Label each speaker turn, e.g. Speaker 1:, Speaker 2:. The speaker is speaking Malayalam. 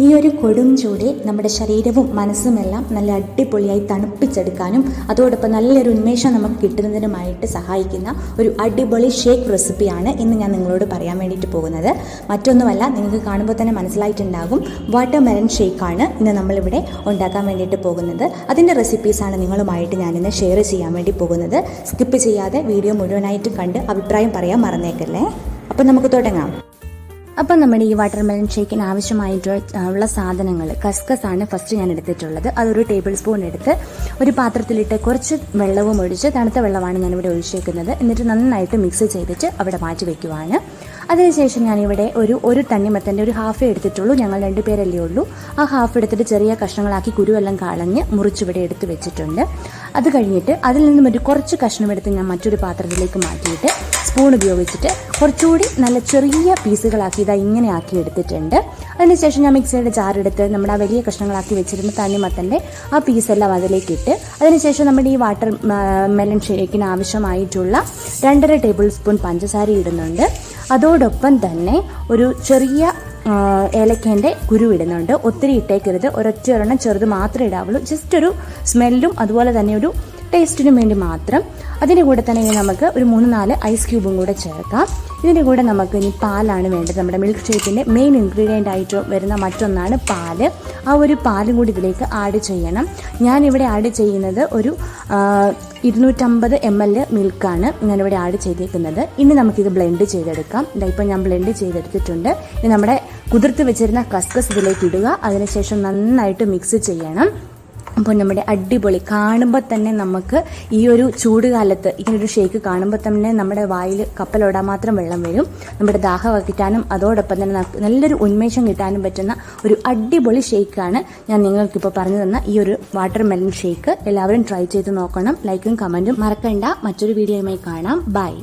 Speaker 1: ഈ ഒരു കൊടും ചൂടിൽ നമ്മുടെ ശരീരവും മനസ്സുമെല്ലാം നല്ല അടിപൊളിയായി തണുപ്പിച്ചെടുക്കാനും അതോടൊപ്പം നല്ലൊരു ഉന്മേഷം നമുക്ക് കിട്ടുന്നതിനുമായിട്ട് സഹായിക്കുന്ന ഒരു അടിപൊളി ഷേക്ക് റെസിപ്പിയാണ് ഇന്ന് ഞാൻ നിങ്ങളോട് പറയാൻ വേണ്ടിയിട്ട് പോകുന്നത്. മറ്റൊന്നുമല്ല, നിങ്ങൾക്ക് കാണുമ്പോൾ തന്നെ മനസ്സിലായിട്ടുണ്ടാകും, വാട്ടർ മെലൺ ഷേക്കാണ് ഇന്ന് നമ്മളിവിടെ ഉണ്ടാക്കാൻ വേണ്ടിയിട്ട് പോകുന്നത്. അതിൻ്റെ റെസിപ്പീസാണ് നിങ്ങളുമായിട്ട് ഞാനിന്ന് ഷെയർ ചെയ്യാൻ വേണ്ടി പോകുന്നത്. സ്കിപ്പ് ചെയ്യാതെ വീഡിയോ മുഴുവനായിട്ട് കണ്ട് അഭിപ്രായം പറയാൻ മറന്നേക്കല്ലേ. അപ്പം നമുക്ക് തുടങ്ങാം. അപ്പം നമ്മുടെ ഈ വാട്ടർ മെലൺ ഷേക്കിന് ആവശ്യമായിട്ടുള്ള സാധനങ്ങൾ, കസ്കസ് ആണ് ഫസ്റ്റ് ഞാൻ എടുത്തിട്ടുള്ളത്. അതൊരു ടേബിൾ സ്പൂൺ എടുത്ത് ഒരു പാത്രത്തിലിട്ട് കുറച്ച് വെള്ളവും ഒഴിച്ച്, തണുത്ത വെള്ളമാണ് ഞാനിവിടെ ഒഴിച്ചേക്കുന്നത്. എന്നിട്ട് നന്നായിട്ട് മിക്സ് ചെയ്തിട്ട് അവിടെ മാറ്റി വയ്ക്കുവാണ്. അതിനുശേഷം ഞാനിവിടെ ഒരു തണ്ണിമത്തൻ്റെ ഒരു ഹാഫേ എടുത്തിട്ടുള്ളൂ. ഞങ്ങൾ 2 പേരല്ലേ ഉള്ളൂ. ആ ഹാഫ് എടുത്തിട്ട് ചെറിയ കഷ്ണങ്ങളാക്കി കുരുവെല്ലാം കളഞ്ഞ് മുറിച്ചിവിടെ എടുത്ത് വെച്ചിട്ടുണ്ട്. അത് കഴിഞ്ഞിട്ട് അതിൽ നിന്നും ഒരു കുറച്ച് കഷ്ണം എടുത്ത് ഞാൻ മറ്റൊരു പാത്രത്തിലേക്ക് മാറ്റിയിട്ട് സ്പൂൺ ഉപയോഗിച്ചിട്ട് കുറച്ചുകൂടി നല്ല ചെറിയ പീസുകളാക്കി ഇങ്ങനെ ആക്കി എടുത്തിട്ടുണ്ട്. അതിനുശേഷം ഞാൻ മിക്സിയുടെ ജാറെടുത്ത് നമ്മുടെ ആ വലിയ കഷ്ണങ്ങളാക്കി വെച്ചിരുന്ന തണ്ണിമത്തൻ്റെ ആ പീസെല്ലാം അതിലേക്ക് ഇട്ട്, അതിനുശേഷം നമ്മുടെ ഈ വാട്ടർ മെലൺ ഷേക്കിന് ആവശ്യമായിട്ടുള്ള 2.5 ടേബിൾ സ്പൂൺ പഞ്ചസാര ഇടുന്നുണ്ട്. അതോടൊപ്പം തന്നെ ഒരു ചെറിയ ഏലക്കേൻ്റെ കുരു ഇടുന്നുണ്ട്. ഒത്തിരി ഇട്ടേക്കരുത്, ഒരെണ്ണം ചെറുത് മാത്രമേ ഇടാവുള്ളൂ. ജസ്റ്റ് ഒരു സ്മെല്ലും അതുപോലെ തന്നെ ഒരു ടേസ്റ്റിനും വേണ്ടി മാത്രം. അതിൻ്റെ കൂടെ തന്നെ നമുക്ക് ഒരു 3-4 ഐസ് ക്യൂബും കൂടെ ചേർക്കാം. ഇതിൻ്റെ കൂടെ നമുക്ക് ഇനി പാലാണ് വേണ്ടത്. നമ്മുടെ മിൽക്ക് ഷേക്കിൻ്റെ മെയിൻ ഇൻഗ്രീഡിയൻ്റ് ആയിട്ട് വരുന്ന മറ്റൊന്നാണ് പാല്. ആ ഒരു പാലും കൂടി ഇതിലേക്ക് ആഡ് ചെയ്യണം. ഞാനിവിടെ ആഡ് ചെയ്യുന്നത് ഒരു 250 ml മിൽക്കാണ് ഞാനിവിടെ ആഡ് ചെയ്തേക്കുന്നത്. ഇനി നമുക്കിത് ബ്ലെൻഡ് ചെയ്തെടുക്കാം. ഇപ്പം ഞാൻ ബ്ലെൻഡ് ചെയ്തെടുത്തിട്ടുണ്ട്. ഇനി നമ്മുടെ കുതിർത്ത് വെച്ചിരുന്ന കസ്കസ് ഇതിലേക്ക് ഇടുക. അതിനുശേഷം നന്നായിട്ട് മിക്സ് ചെയ്യണം. അപ്പോൾ നമ്മുടെ അടിപൊളി, കാണുമ്പോൾ തന്നെ നമുക്ക് ഈ ഒരു ചൂട് കാലത്ത് ഇങ്ങനൊരു ഷേക്ക് കാണുമ്പോൾ തന്നെ നമ്മുടെ വായിൽ കപ്പലോടാൻ മാത്രം വെള്ളം വരും. നമ്മുടെ ദാഹം അകറ്റാനും അതോടൊപ്പം തന്നെ നല്ലൊരു ഉന്മേഷം കിട്ടാനും പറ്റുന്ന ഒരു അടിപൊളി ഷേക്കാണ് ഞാൻ നിങ്ങൾക്കിപ്പോൾ പറഞ്ഞു തന്ന ഈ ഒരു വാട്ടർ മെലൺ ഷേക്ക്. എല്ലാവരും ട്രൈ ചെയ്ത് നോക്കണം. ലൈക്കും കമൻറ്റും മറക്കണ്ട. മറ്റൊരു വീഡിയോയുമായി കാണാം. ബൈ.